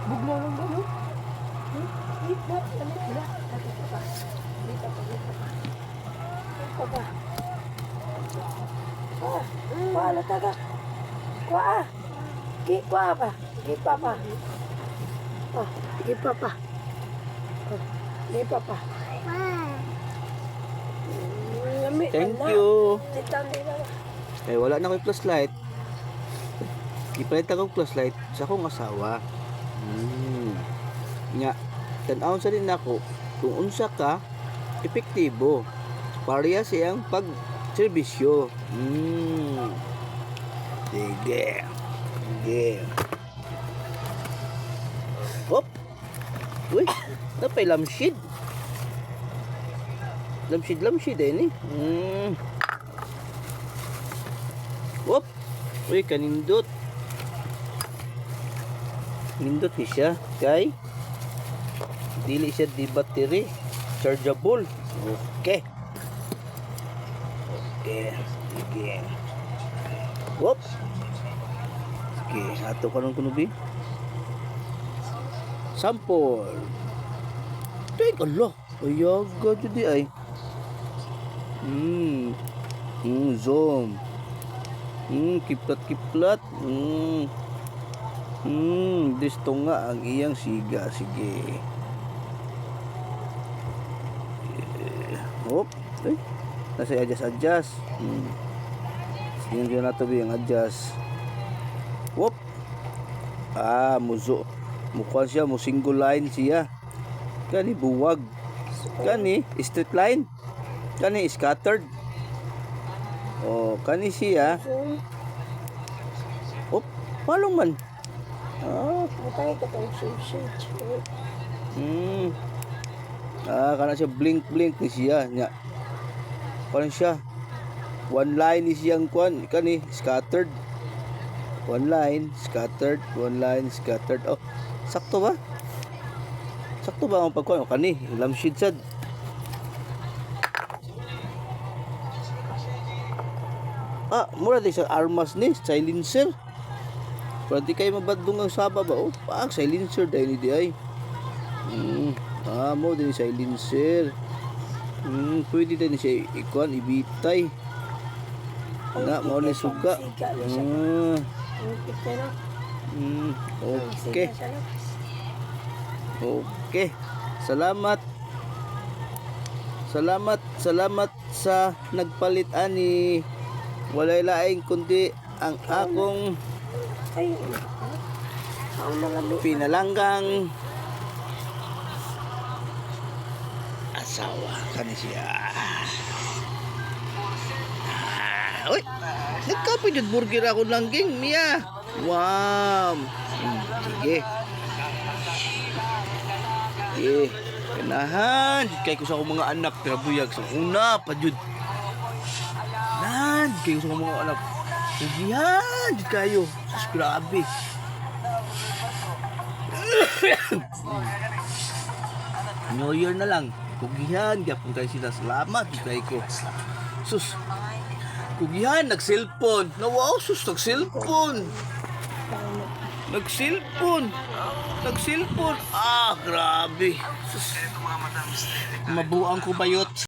Bugnaw lang ba, no? Hit na, lamit na. Dito pa. Dito pa, dito pa. Dito pa. Kuha, lataga. Kuha. Kuha pa. Gipa pa. Gipa pa. Gipa pa. Thank you. Titang din na. Eh, wala na akong flashlight. Ipalit akong flashlight sa akong asawa. Nga, tan-awon sa din ako, kung unsa ka, epektibo. Pareha siyang pag-serbisyo. Sige. Sige. Hop! Uy, napay lamsid. Lamsid eh ni. Hop! Uy, kanindot. Nindot ni siya. Kay dili siya di battery. Chargeable. Okay. Okay. Sige. Hop! Sige. Ato ka nung kunubi. Sample. Take Allah. Ayaga judi ay. Zoom. Kiplat. Disto nga ang iyang siga. Sige. Hop. Ay. Nasa adjust. Sige na nato yung adjust. Hop. Muzo. Mukha siya, mo single line siya. Kani buwag. Kani straight line. Kani scattered. Kani siya. Hop. Palong man. Matay ka pang shade. Kana siya blink ni siya nya. Kana siya one line ni siyang kwan kani scattered. One line scattered. Oh, sakto ba? Sakto ba ang pagkuan kani lamshid sad. Mura di sa armas ni silencer. Pwede kayo mabadong ang saba ba? Silencer dahil hindi ay. Mo din silencer. Pwede din siya ikuan, ibitay. Mo ni suga. Okay. Okay. Salamat sa nagpalit ani. Walay laing kundi ang akong pinalanggang asawa kani siya. Uy, nagkapit yung burger ako langging Mia. Wow. Sige. Kanahan kay ko sa akong mga anak pirabuyag sa una pa jud. Kay ko sa mga anak. Ugihan jud kayo. Sus, grabe. New Year na lang. Kugihan, gyapon kayo sila. Salamat kay ko. Sus. Kugihan, nag-cellphone. Wow, sus, nag-cellphone. Grabe. Sus. Mabuang ko bayot.